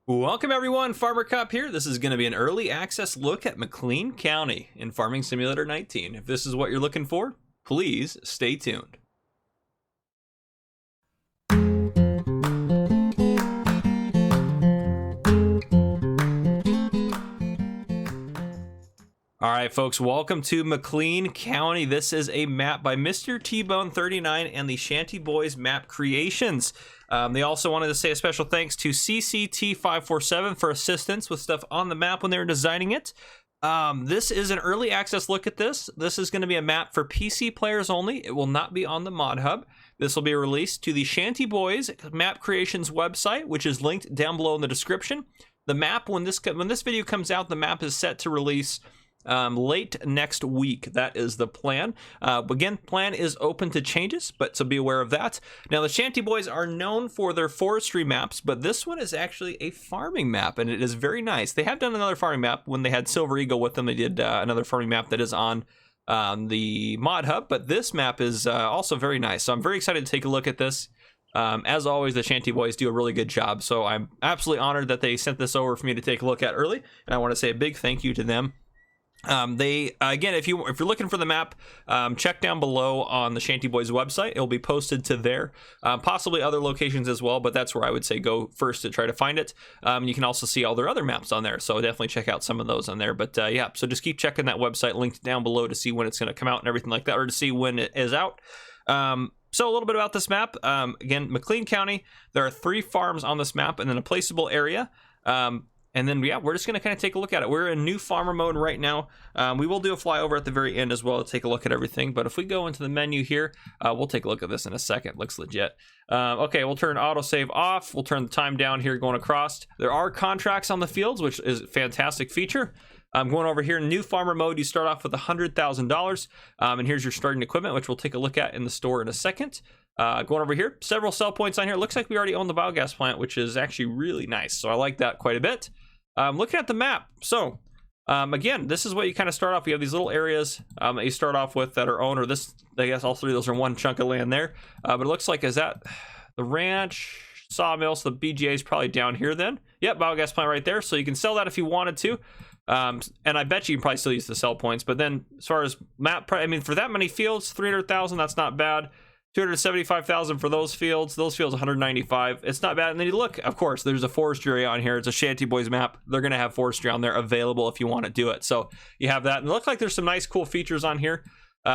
Welcome everyone, Farmer Cop here. This is going to be an early access look at Mclean County in Farming Simulator 19. If this is what you're looking for, please stay tuned. Alright folks, welcome to Mclean County. This is a map by Mr. T-Bone39 and the Shanty Boys Map Creations. They also wanted to say a special thanks to CCT547 for assistance with stuff on the map when they were designing it. This is an early access look at this. This is going to be a map for PC players only. It will not be on the mod hub. This will be released to the Shanty Boys Map Creations website, which is linked down below in the description. The map, when this video comes out, the map is set to release late next week. That is the plan. Again, plan is open to changes, but so be aware of that. Now, the Shanty Boys are known for their forestry maps, but this one is actually a farming map, and it is very nice. They have done another farming map when they had Silver Eagle with them. They did another farming map that is on the mod hub, but this map is also very nice. So I'm very excited to take a look at this. As always, the Shanty Boys do a really good job, so I'm absolutely honored that they sent this over for me to take a look at early, and I want to say a big thank you to them. Again, if you're looking for the map, check down below on the Shanty Boys website. It'll be posted to there, possibly other locations as well, but that's where I would say go first to try to find it. You can also see all their other maps on there, so definitely check out some of those on there. But yeah, so just keep checking that website linked down below to see when it's going to come out and everything like that, or to see when it is out. So a little bit about this map. Again, Mclean County, there are 3 farms on this map and then a placeable area. And then, yeah, we're just going to kind of take a look at it. We're in new farmer mode right now. We will do a flyover at the very end as well to take a look at everything. But if we go into the menu here, we'll take a look at this in a second. Looks legit. Okay, we'll turn autosave off. We'll turn the time down here going across. There are contracts on the fields, which is a fantastic feature. Going over here, new farmer mode, you start off with $100,000. And here's your starting equipment, which we'll take a look at in the store in a second. Going over here, several sell points on here. Looks like we already own the biogas plant, which is actually really nice. So I like that quite a bit. Looking at the map, so again, this is what you kind of start off. You have these little areas that you start off with that are owned, or this, I guess all 3 of those are one chunk of land there. But it looks like, is that the ranch, Sawmill? So the BGA is probably down here then. Yep, biogas plant right there. So you can sell that if you wanted to. And I bet you can probably still use the sell points. But then as far as map, I mean, for that many fields, 300,000, that's not bad. 275,000 for those fields 195. It's not bad. And then you look, of course, there's a forestry area on here. It's a Shanty Boys map. They're going to have forestry on there available if you want to do it. So you have that. And it looks like there's some nice, cool features on here.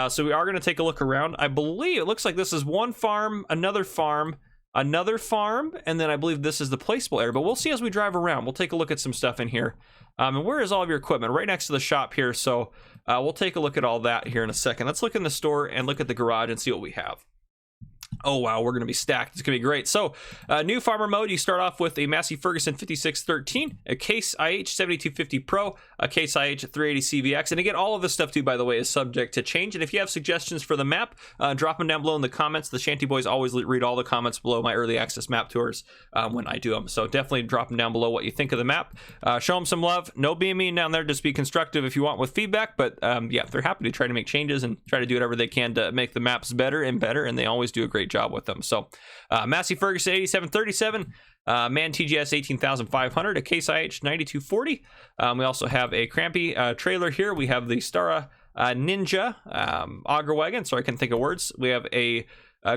So we are going to take a look around. I believe it looks like this is one farm, another farm, another farm, and then I believe this is the placeable area. But we'll see as we drive around. We'll take a look at some stuff in here. And where is all of your equipment? Right next to the shop here. So we'll take a look at all that here in a second. Let's look in the store and look at the garage and see what we have. Oh, wow, we're going to be stacked. It's going to be great. So, new farmer mode, you start off with a Massey Ferguson 5613, a Case IH 7250 Pro, a Case IH 380 CVX. And again, all of this stuff, too, by the way, is subject to change. And if you have suggestions for the map, drop them down below in the comments. The Shanty Boys always read all the comments below my early access map tours when I do them. So, definitely drop them down below what you think of the map. Show them some love. No being mean down there. Just be constructive if you want with feedback. But, yeah, they're happy to try to make changes and try to do whatever they can to make the maps better and better. And they always do a great job with them. So Massey Ferguson 8737, Man TGS 18500, a Case IH 9240. We also have a Crampy trailer here. We have the Stara Ninja auger wagon. Sorry, I couldn't think of words. We have a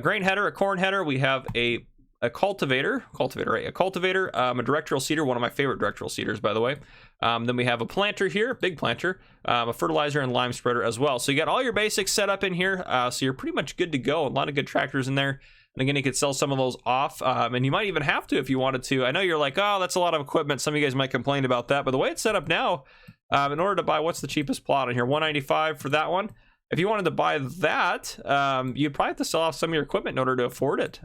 grain header, a corn header. We have a cultivator, right? A cultivator, a directional seeder, one of my favorite directional seeders, by the way. Then we have a planter here, big planter, a fertilizer and lime spreader as well. So you got all your basics set up in here. So you're pretty much good to go. A lot of good tractors in there. And again, you could sell some of those off, and you might even have to if you wanted to. I know you're like, oh, that's a lot of equipment. Some of you guys might complain about that, but the way it's set up now, in order to buy, what's the cheapest plot on here? $195 for that one. If you wanted to buy that, you'd probably have to sell off some of your equipment in order to afford it.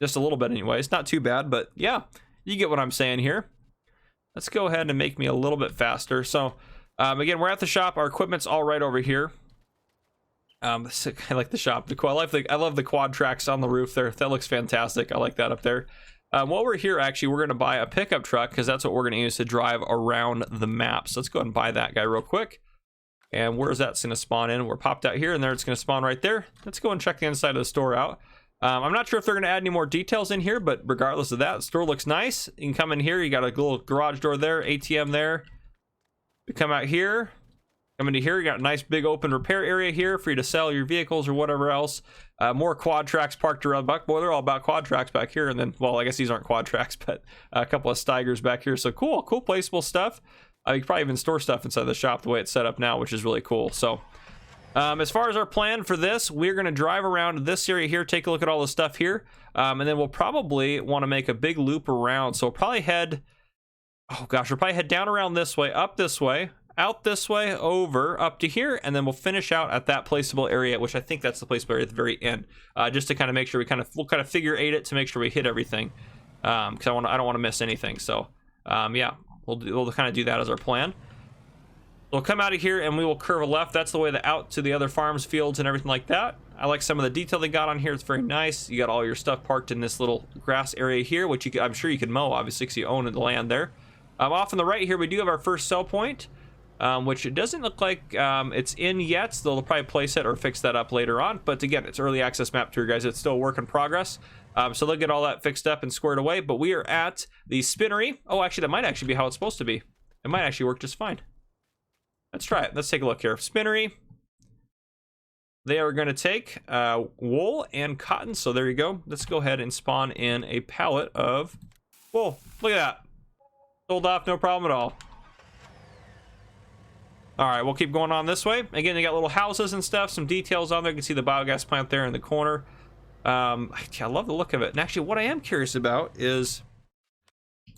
Just a little bit anyway. It's not too bad, but yeah, you get what I'm saying here. Let's go ahead and make me a little bit faster. So again, we're at the shop. Our equipment's all right over here. I like the shop. I love the quad tracks on the roof there. That looks fantastic. I like that up there. While we're here, actually, we're going to buy a pickup truck because that's what we're going to use to drive around the map. So let's go ahead and buy that guy real quick. And where's that going to spawn in? We're popped out here, and there it's going to spawn right there. Let's go and check the inside of the store out. I'm not sure if they're going to add any more details in here, but regardless of that, the store looks nice. You can come in here. You got a little garage door there, ATM there. You come out here, come into here. You got a nice big open repair area here for you to sell your vehicles or whatever else. More quad tracks parked around back. Boy, they're all about quad tracks back here. And then, well, I guess these aren't quad tracks, but a couple of Steigers back here. So cool placeable stuff. You can probably even store stuff inside the shop the way it's set up now, which is really cool. So as far as our plan for this, we're going to drive around this area here, take a look at all the stuff here, and then we'll probably want to make a big loop around. So we'll probably head, oh gosh, we'll probably head down around this way, up this way, out this way, over, up to here, and then we'll finish out at that placeable area, which I think that's the placeable area at the very end, just to kind of make sure we'll kind of figure eight it to make sure we hit everything, because I don't want to miss anything. So yeah, we'll kind of do that as our plan. We'll come out of here and we will curve a left. That's the way out to the other farms, fields, and everything like that. I like some of the detail they got on here. It's very nice. You got all your stuff parked in this little grass area here, which I'm sure you can mow, obviously, because you own the land there. Off on the right here, we do have our first sell point, which it doesn't look like it's in yet. So they'll probably place it or fix that up later on. But again, it's early access map tour, guys. It's still a work in progress. So they'll get all that fixed up and squared away. But we are at the spinnery. Oh, actually, that might actually be how it's supposed to be. It might actually work just fine. Let's try it. Let's take a look here. Spinnery. They are going to take wool and cotton. So there you go. Let's go ahead and spawn in a pallet of wool. Look at that. Sold off, no problem at all. All right, we'll keep going on this way. Again, they got little houses and stuff, some details on there. You can see the biogas plant there in the corner. I love the look of it. And actually, what I am curious about is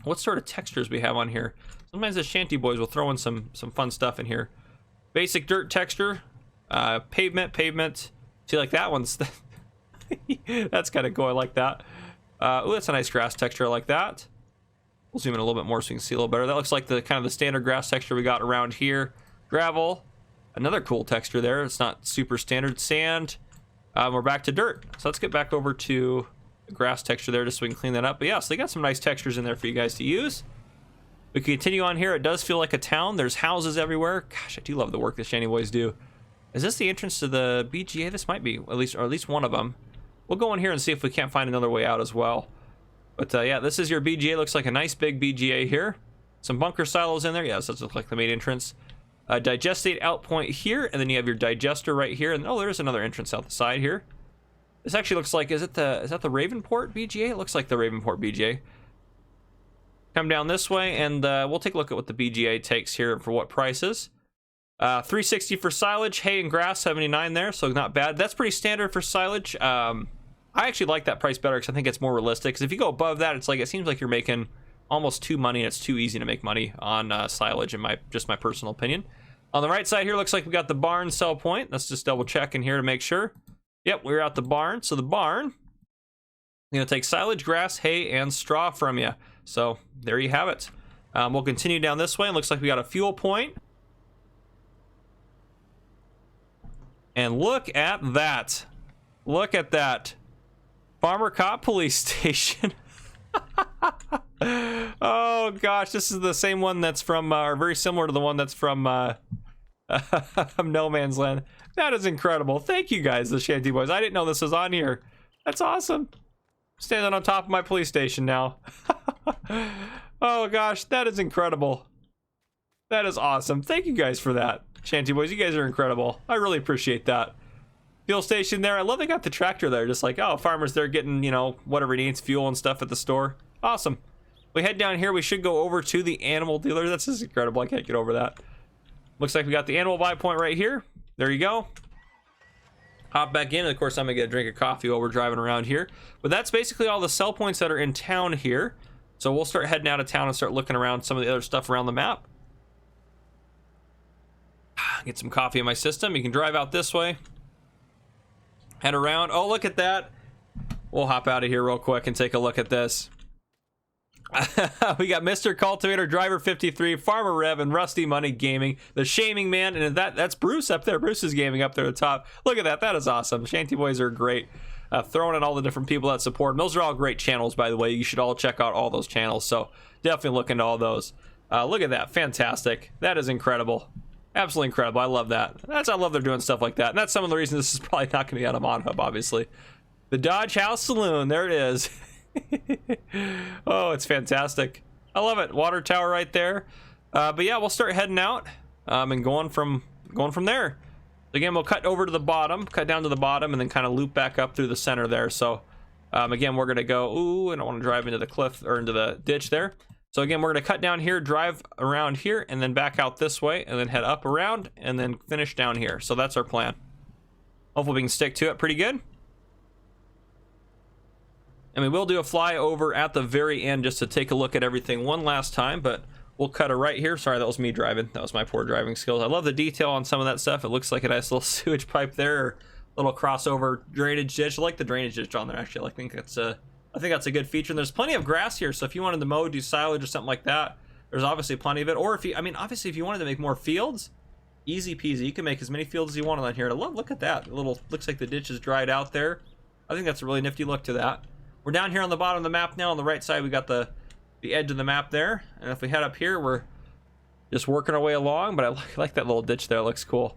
what sort of textures we have on here. Sometimes the Shanty Boys will throw in some fun stuff in here. Basic dirt texture, pavement. See, like that one's that's kind of cool. I like that. Oh, that's a nice grass texture. I like that. We'll zoom in a little bit more so you can see a little better. That looks like the kind of the standard grass texture we got around here. Gravel, another cool texture there. It's not super standard. Sand. We're back to dirt. So let's get back over to the grass texture there just so we can clean that up. But yeah, so they got some nice textures in there for you guys to use. We can continue on here. It does feel like a town. There's houses everywhere. Gosh, I do love the work the Shanty Boys do. Is this the entrance to the BGA? This might be, or at least one of them. We'll go in here and see if we can't find another way out as well. But yeah, this is your BGA. Looks like a nice big BGA here. Some bunker silos in there. Yeah, so this looks like the main entrance. Digestate out point here, and then you have your digester right here. And oh, there's another entrance out the side here. This actually looks like, is that the Ravenport BGA? It looks like the Ravenport BGA. Come down this way, and we'll take a look at what the BGA takes here for what prices. 360 for silage, hay and grass, 79 there, so not bad. That's pretty standard for silage. I actually like that price better because I think it's more realistic. Because if you go above that, it's like it seems like you're making almost too money, and it's too easy to make money on silage, in just my personal opinion. On the right side here, looks like we got the barn sell point. Let's just double check in here to make sure. Yep, we're at the barn. So the barn, I'm gonna take silage, grass, hay, and straw from you. So there you have it. We'll continue down this way. It looks like we got a fuel point. And look at that. Look at that. Farmer Cop Police Station. Oh gosh, this is the same one that's from, or very similar to the one that's from No Man's Land. That is incredible. Thank you guys, the Shanty Boys. I didn't know this was on here. That's awesome. Standing on top of my police station now. Oh gosh, that is incredible. That is awesome. Thank you guys for that, Shanty Boys. You guys are incredible. I really appreciate that. Fuel station there. I love they got the tractor there. Just like, oh, farmers there getting, you know, whatever he needs, fuel and stuff at the store. Awesome. We head down here. We should go over to the animal dealer. That's just incredible. I can't get over that. Looks like we got the animal buy point right here. There you go. Hop back in. Of course, I'm gonna get a drink of coffee while we're driving around here. But that's basically all the sell points that are in town here. So we'll start heading out of town and start looking around some of the other stuff around the map. Get some coffee in my system. You can drive out this way. Head around. Oh, look at that. We'll hop out of here real quick and take a look at this. We got Mr. Cultivator, Driver 53, Farmer Rev, and Rusty Money Gaming, the Shaming Man, and that's Bruce up there. Bruce is gaming up there at the top. Look at that. That is awesome. Shanty Boys are great. Throwing in all the different people that support them. Those are all great channels, by the way. You should all check out all those channels. So definitely look into all those. Look at that. Fantastic. That is incredible. Absolutely incredible. I love that. I love they're doing stuff like that. And that's some of the reasons this is probably not going to be on a mod hub, obviously. The Dodge House Saloon. There it is. Oh, it's fantastic. I love it. Water tower right there. But yeah, we'll start heading out and going from there. Again, we'll cut over to the bottom, cut down to the bottom, and then kind of loop back up through the center there. So again, we're gonna go. Ooh, I don't want to drive into the cliff or into the ditch there. So again, we're gonna cut down here, drive around here, and then back out this way, and then head up around, and then finish down here. So that's our plan. Hopefully we can stick to it pretty good. And we will do a flyover at the very end just to take a look at everything one last time, but we'll cut it right here. Sorry, that was me driving. That was my poor driving skills. I love the detail on some of that stuff. It looks like a nice little sewage pipe there, or little crossover drainage ditch. I like the drainage ditch on there, actually. I think that's a good feature. And there's plenty of grass here, so if you wanted to mow, do silage or something like that, there's obviously plenty of it. Or if you, I mean, obviously if you wanted to make more fields, easy peasy. You can make as many fields as you want on here. And I love, look at that. A little, looks like the ditch is dried out there. I think that's a really nifty look to that. We're down here on the bottom of the map now. On the right side, we got the edge of the map there. And if we head up here, we're just working our way along. But I like that little ditch there. It looks cool.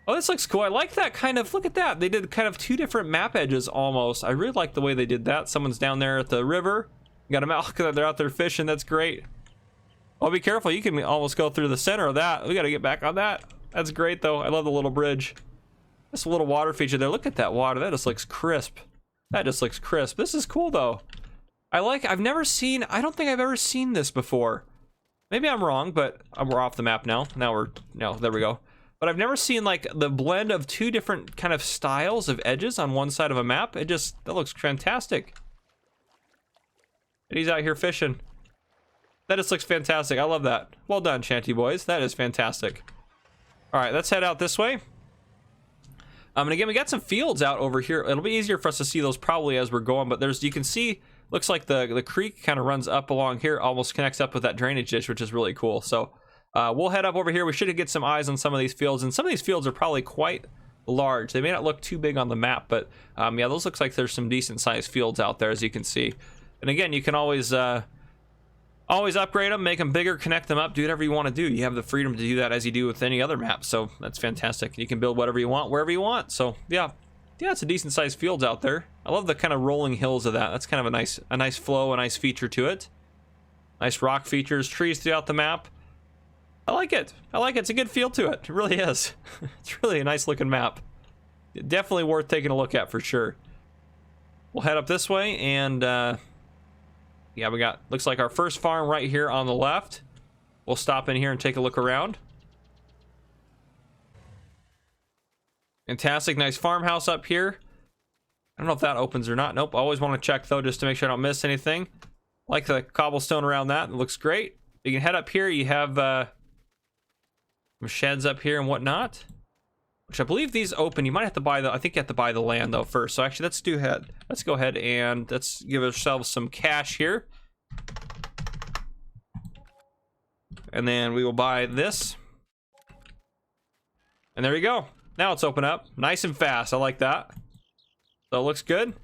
Oh, this looks cool. I like that kind of, look at that. They did kind of two different map edges almost. I really like the way they did that. Someone's down there at the river. You got them out, they're out there fishing. That's great. Oh, be careful. You can almost go through the center of that. We got to get back on that. That's great though. I love the little bridge. Just a little water feature there. Look at that water. That just looks crisp. That just looks crisp. This is cool though. I've never seen, I don't think I've ever seen this before. Maybe I'm wrong, but we're off the map now. Now there we go. But I've never seen like the blend of two different kind of styles of edges on one side of a map. That looks fantastic. And he's out here fishing. That just looks fantastic. I love that. Well done, Shanty Boys. That is fantastic. All right, let's head out this way. And again, we got some fields out over here. It'll be easier for us to see those probably as we're going, but you can see, looks like the creek kind of runs up along here, almost connects up with that drainage ditch, which is really cool. So we'll head up over here. We should get some eyes on some of these fields, and some of these fields are probably quite large. They may not look too big on the map, but yeah, those looks like there's some decent sized fields out there, as you can see. And again, you can always upgrade them, make them bigger, connect them up, do whatever you want to do. You have the freedom to do that as you do with any other map, so that's fantastic. You can build whatever you want, wherever you want. So yeah, it's a decent sized fields out there. I love the kind of rolling hills of that. That's kind of a nice flow, a nice feature to it. Nice rock features, trees throughout the map. I like it. It's a good feel to it. It really is. It's really a nice looking map. Definitely worth taking a look at for sure. We'll head up this way, and yeah, we got, looks like our first farm right here on the left. We'll stop in here and take a look around. Fantastic, nice farmhouse up here. I don't know if that opens or not. Nope, always want to check though, just to make sure I don't miss anything. Like the cobblestone around that, it looks great. You can head up here, you have some sheds up here and whatnot. Which I believe these open. You might have to buy I think you have to buy the land though first. So actually, let's go ahead and let's give ourselves some cash here. And then we will buy this. And there you go. Now it's open up. Nice and fast. I like that. So it looks good.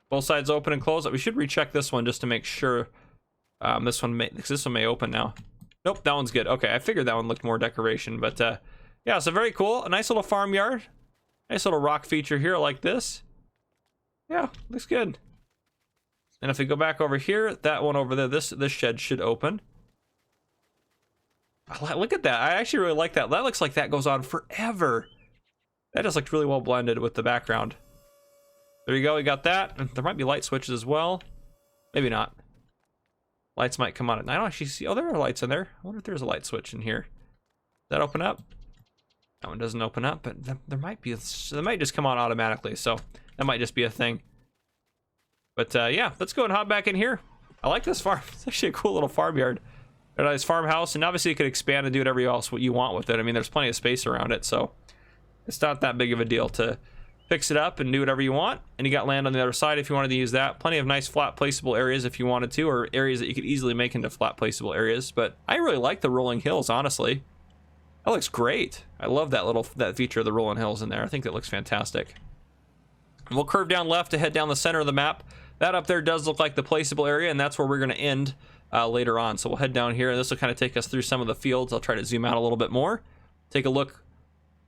Both sides open and close. We should recheck this one just to make sure. This one may open now. Nope, that one's good. Okay, I figured that one looked more decoration, but yeah, so very cool. A nice little farmyard. Nice little rock feature here like this. Yeah, looks good. And if we go back over here, that one over there, this shed should open. Look at that. I actually really like that. That looks like that goes on forever. That just looked really well blended with the background. There you go, we got that. And there might be light switches as well. Maybe not. Lights might come on. I don't actually see. Oh, there are lights in there. I wonder if there's a light switch in here. Does that open up? That one doesn't open up, but there might be. They might just come on automatically, so that might just be a thing. But yeah, let's go and hop back in here. I like this farm. It's actually a cool little farmyard. A nice farmhouse, and obviously you could expand and do whatever else you want with it. I mean, there's plenty of space around it, so it's not that big of a deal to fix it up and do whatever you want. And you got land on the other side if you wanted to use that. Plenty of nice flat placeable areas if you wanted to, or areas that you could easily make into flat placeable areas. But I really like the rolling hills, honestly. That looks great. I love that feature of the rolling hills in there. I think that looks fantastic. And we'll curve down left to head down the center of the map. That up there does look like the placeable area, and that's where we're going to end later on. So we'll head down here, and this will kind of take us through some of the fields. I'll try to zoom out a little bit more, take a look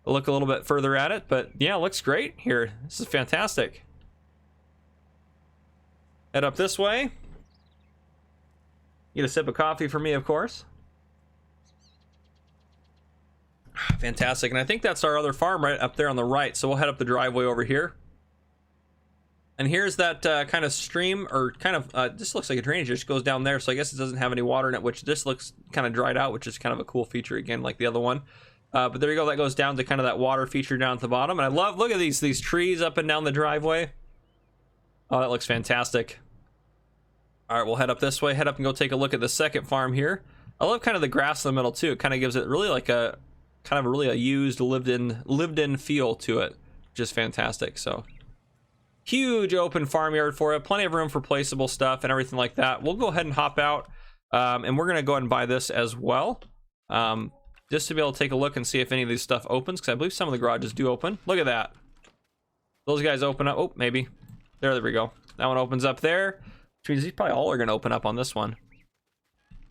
a little bit further at it. But yeah, it looks great here. This is fantastic. Head up this way. Get a sip of coffee for me, of course. Fantastic. And I think that's our other farm right up there on the right. So we'll head up the driveway over here. And here's that kind of stream, or kind of, this looks like a drainage, it just goes down there. So I guess it doesn't have any water in it, which this looks kind of dried out, which is kind of a cool feature again, like the other one. But there you go, that goes down to kind of that water feature down at the bottom. And I love, look at these trees up and down the driveway. Oh, that looks fantastic. All right, we'll head up this way, head up and go take a look at the second farm here. I love kind of the grass in the middle too. It kind of gives it really like a, kind of really a used, lived in feel to it, which is fantastic. So huge open farmyard for it, plenty of room for placeable stuff and everything like that. We'll go ahead and hop out, and we're gonna go ahead and buy this as well, just to be able to take a look and see if any of these stuff opens, because I believe some of the garages do open. Look at that, those guys open up. Oh, maybe there we go. That one opens up there, which means these probably all are gonna open up on this one.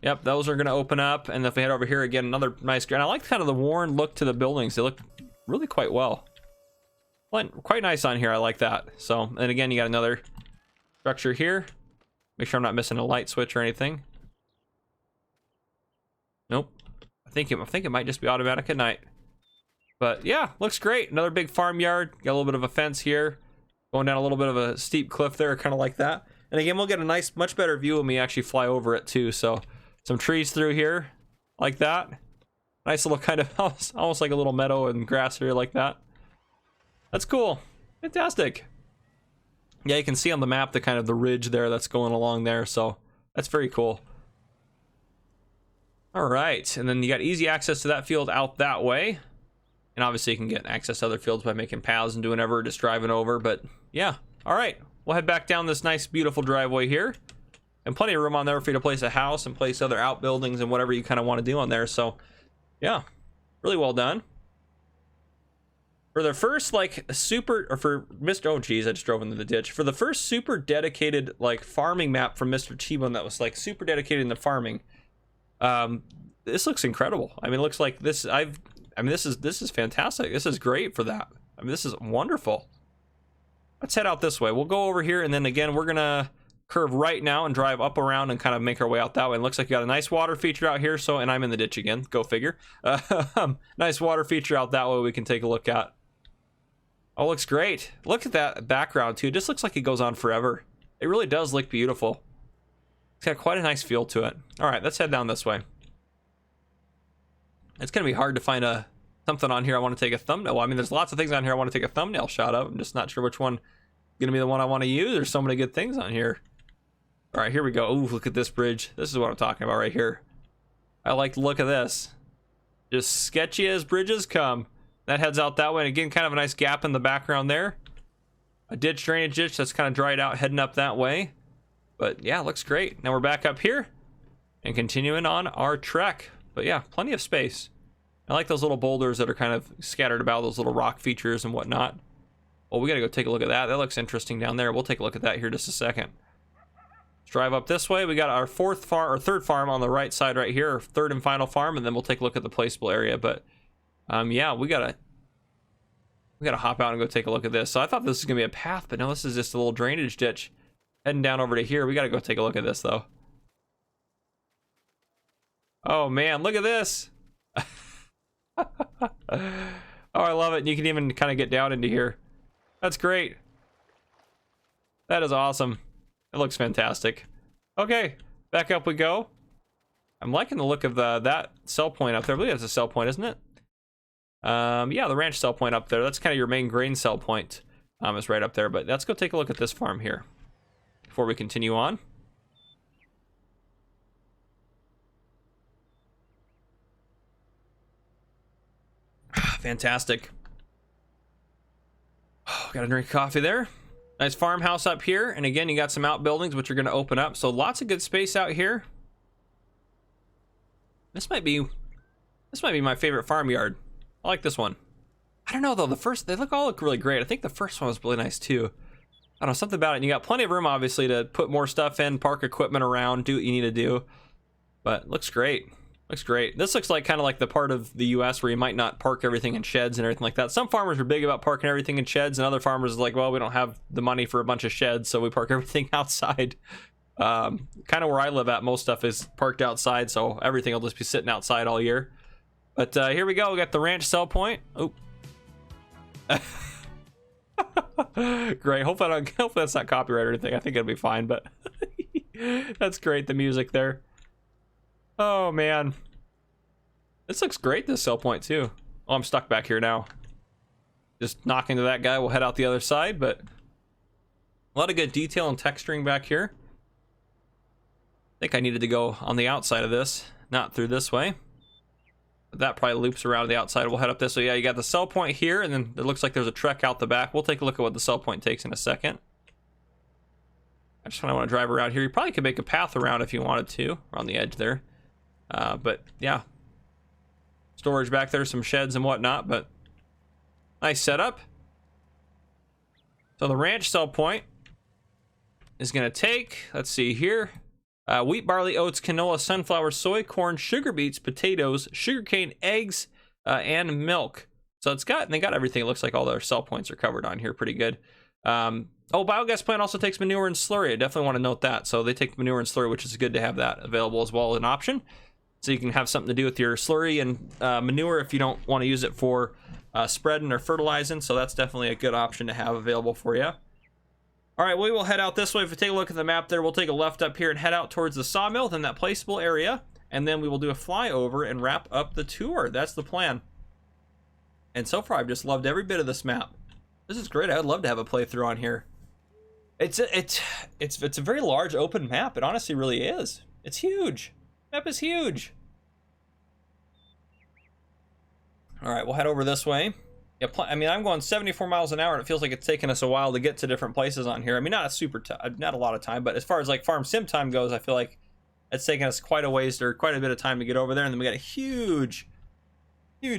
Yep, those are gonna open up. And if we head over here again, another nice, and I like kind of the worn look to the buildings. They look really quite well. Quite nice on here. I like that. So, and again, you got another structure here. Make sure I'm not missing a light switch or anything. Nope. I think it might just be automatic at night. But yeah, looks great. Another big farmyard. Got a little bit of a fence here, going down a little bit of a steep cliff there, kind of like that. And again, we'll get a nice, much better view when we actually fly over it too. So some trees through here, like that. Nice little kind of almost like a little meadow and grass here, like that. That's cool. Fantastic. Yeah, you can see on the map the kind of the ridge there that's going along there, so that's very cool. All right, and then you got easy access to that field out that way. And obviously you can get access to other fields by making paths and doing whatever, just driving over, but yeah. All right, we'll head back down this nice, beautiful driveway here. And plenty of room on there for you to place a house and place other outbuildings and whatever you kind of want to do on there, so yeah, really well done. For the first, like, super, or for Mr. Oh, geez, I just drove into the ditch. For the first super dedicated, like, farming map from Mr. T-Bone that was, like, super dedicated into farming, this looks incredible. I mean, it looks like this, this is fantastic. This is great for that. I mean, this is wonderful. Let's head out this way. We'll go over here, and then, again, we're gonna curve right now and drive up around and kind of make our way out that way. It looks like you got a nice water feature out here, so, and I'm in the ditch again, go figure. Nice water feature out that way we can take a look at. Oh, looks great. Look at that background too. It just looks like it goes on forever. It really does look beautiful. It's got quite a nice feel to it. All right, let's head down this way. It's gonna be hard to find something on here I want to take a thumbnail. Well, I mean, there's lots of things on here I want to take a thumbnail shot of. I'm just not sure which one is gonna be the one I want to use. There's so many good things on here. All right, here we go. Ooh, look at this bridge. This is what I'm talking about right here. I like the look of this. Just sketchy as bridges come. That heads out that way, and again, kind of a nice gap in the background there. A ditch, drainage ditch that's kind of dried out, heading up that way. But yeah, looks great. Now we're back up here and continuing on our trek. But yeah, plenty of space. I like those little boulders that are kind of scattered about, those little rock features and whatnot. Well, we gotta go take a look at that. That looks interesting down there. We'll take a look at that here just a second. Let's drive up this way. We got our third farm on the right side right here, our third and final farm, and then we'll take a look at the placeable area. But yeah, we gotta hop out and go take a look at this. So I thought this was gonna be a path, but no, this is just a little drainage ditch heading down over to here. We gotta go take a look at this though. Oh man, look at this. Oh, I love it. And you can even kind of get down into here. That's great. That is awesome. It looks fantastic. Okay, back up we go. I'm liking the look of that sell point up there. I believe that's a sell point, isn't it? Yeah, the ranch sell point up there. That's kind of your main grain sell point. Is right up there. But let's go take a look at this farm here before we continue on. Fantastic. Oh, got a drink of coffee there. Nice farmhouse up here, and again, you got some outbuildings which are going to open up. So lots of good space out here. This might be my favorite farmyard. I like this one. I don't know though. They all look really great. I think the first one was really nice too. I don't know, something about it. And you got plenty of room, obviously, to put more stuff in, park equipment around, do what you need to do. But looks great. Looks great. This looks like kind of like the part of the U.S. where you might not park everything in sheds and everything like that. Some farmers are big about parking everything in sheds, and other farmers are like, well, we don't have the money for a bunch of sheds, so we park everything outside. Kind of where I live at, most stuff is parked outside, so everything will just be sitting outside all year. But here we go. We got the ranch sell point. Oh. Great. Hopefully that's not copyright or anything. I think it'll be fine, but that's great. The music there. Oh man, this looks great. This sell point too. Oh, I'm stuck back here now. Just knock into that guy. We'll head out the other side, but a lot of good detail and texturing back here. I think I needed to go on the outside of this, not through this way. But that probably loops around the outside. We'll head up this way. Yeah, you got the sell point here, and then it looks like there's a trek out the back. We'll take a look at what the sell point takes in a second. I just want to drive around here. You probably could make a path around if you wanted to, around the edge there. But yeah, storage back there, some sheds and whatnot, but nice setup. So the ranch sell point is going to take, let's see here, wheat, barley, oats, canola, sunflower, soy, corn, sugar beets, potatoes, sugarcane, eggs, and milk. So it's got, and they got everything. It looks like all their sell points are covered on here pretty good. Oh, biogas plant also takes manure and slurry. I definitely want to note that. So they take manure and slurry, which is good to have that available as well as an option. So you can have something to do with your slurry and manure if you don't want to use it for spreading or fertilizing. So that's definitely a good option to have available for you. All right, we will head out this way. If we take a look at the map there, we'll take a left up here and head out towards the sawmill, then that placeable area, and then we will do a flyover and wrap up the tour. That's the plan. And so far, I've just loved every bit of this map. This is great. I would love to have a playthrough on here. It's a very large open map. It honestly really is. It's huge. Map is huge. All right, we'll head over this way. Yeah, I mean, I'm going 74 miles an hour, and it feels like it's taken us a while to get to different places on here. I mean, not a lot of time, but as far as like farm sim time goes, I feel like it's taken us quite a ways or quite a bit of time to get over there. And then we got a huge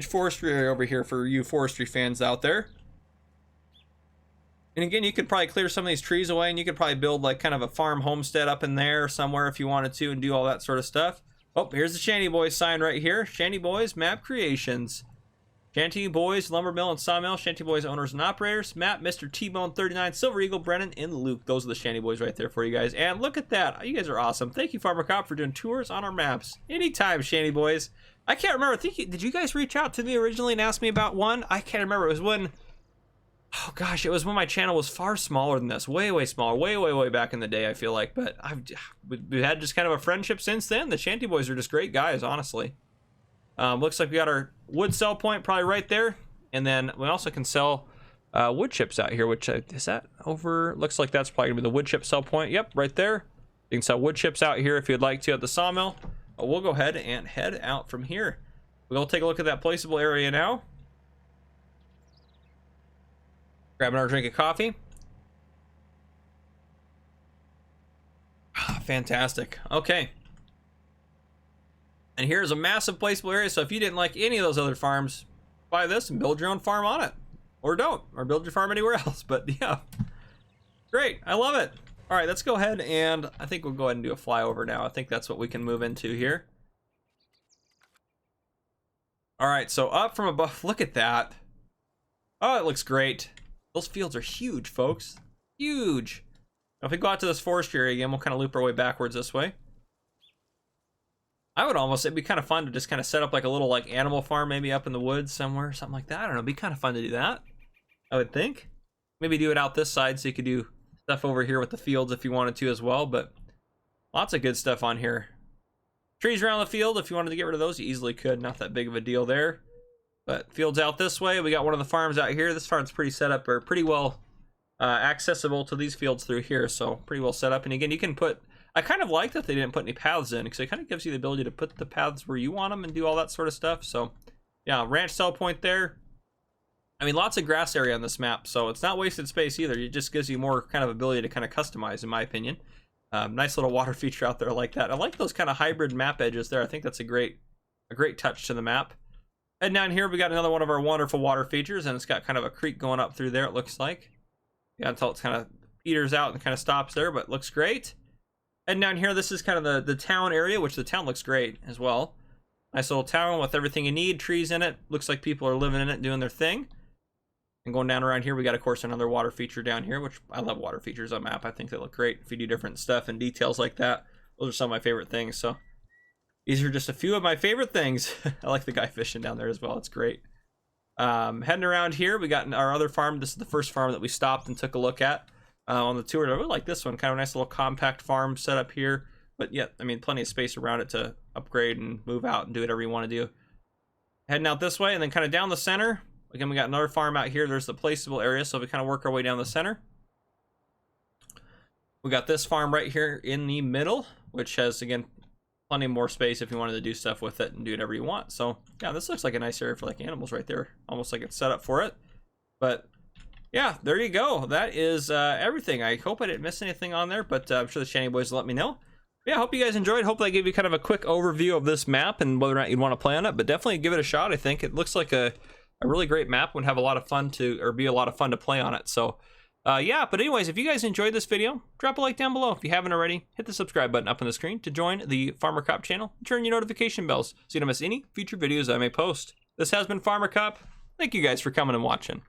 forestry area over here for you forestry fans out there. And again, you could probably clear some of these trees away, and you could probably build like kind of a farm homestead up in there somewhere if you wanted to, and do all that sort of stuff. Oh, here's the Shanty Boys sign right here. Shanty Boys Map Creations. Shanty Boys, Lumber Mill and Sawmill. Shanty Boys owners and operators. Matt, Mr. T-Bone 39, Silver Eagle, Brennan, and Luke. Those are the Shanty Boys right there for you guys. And look at that. You guys are awesome. Thank you, Farmer Cop, for doing tours on our maps. Anytime, Shanty Boys. I can't remember. Did you guys reach out to me originally and ask me about one? I can't remember. It was when... Oh gosh, it was when my channel was far smaller than this. Way smaller. Way back in the day, I feel like. But we've had just kind of a friendship since then. The Shanty Boys are just great guys, honestly. Looks like we got our wood sell point probably right there. And then we also can sell wood chips out here, which is that over? Looks like that's probably going to be the wood chip sell point. Yep, right there. You can sell wood chips out here if you'd like to at the sawmill. We'll go ahead and head out from here. We'll take a look at that placeable area now. Grabbing our drink of coffee. Fantastic. Okay. And here's a massive placeable area. So if you didn't like any of those other farms, buy this and build your own farm on it. Or don't. Or build your farm anywhere else. But yeah. Great. I love it. All right, let's go ahead and I think we'll go ahead and do a flyover now. I think that's what we can move into here. All right, so up from above, look at that. Oh, it looks great. Those fields are huge, folks. Huge. Now, if we go out to this forestry area again, we'll kind of loop our way backwards this way. I would almost, it'd be kind of fun to just kind of set up like a little like animal farm maybe up in the woods somewhere, something like that. I don't know, it'd be kind of fun to do that, I would think. Maybe do it out this side so you could do stuff over here with the fields if you wanted to as well, but lots of good stuff on here. Trees around the field, if you wanted to get rid of those, you easily could. Not that big of a deal there. But fields out this way. We got one of the farms out here. This farm's pretty set up, or pretty well accessible to these fields through here. So pretty well set up. And again, you can put, I kind of like that they didn't put any paths in, because it kind of gives you the ability to put the paths where you want them and do all that sort of stuff. So yeah, ranch sell point there. I mean, lots of grass area on this map, so it's not wasted space either. It just gives you more kind of ability to kind of customize, in my opinion. Nice little water feature out there like that. I like those kind of hybrid map edges there. I think that's a great touch to the map. And down here, we got another one of our wonderful water features, and it's got kind of a creek going up through there, it looks like. Yeah, until it's kind of peters out and kind of stops there, but looks great. And down here, this is kind of the town area, which the town looks great as well. Nice little town with everything you need, trees in it. Looks like people are living in it, doing their thing. And going down around here, we got, of course, another water feature down here, which I love water features on map. I think they look great if you do different stuff and details like that. Those are some of my favorite things. So these are just a few of my favorite things. I like the guy fishing down there as well. It's great. Heading around here, we got our other farm. This is the first farm that we stopped and took a look at on the tour. I really like this one. Kind of a nice little compact farm set up here. But yet, I mean, plenty of space around it to upgrade and move out and do whatever you want to do. Heading out this way and then kind of down the center. Again, we got another farm out here. There's the placeable area, so we kind of work our way down the center. We got this farm right here in the middle, which has, again, plenty more space if you wanted to do stuff with it and do whatever you want. So, yeah, this looks like a nice area for like animals right there. Almost like it's set up for it. But, yeah, there you go. That is everything. I hope I didn't miss anything on there, but I'm sure the Shanty Boys will let me know. Yeah, I hope you guys enjoyed. Hopefully I gave you kind of a quick overview of this map and whether or not you'd want to play on it, but definitely give it a shot. I think it looks like a really great map. Would have a lot of fun be a lot of fun to play on it. So yeah, but anyways, if you guys enjoyed this video, drop a like down below. If you haven't already, hit the subscribe button up on the screen to join the Farmer Cop channel and turn your notification bells so you don't miss any future videos I may post. This has been Farmer Cop. Thank you guys for coming and watching.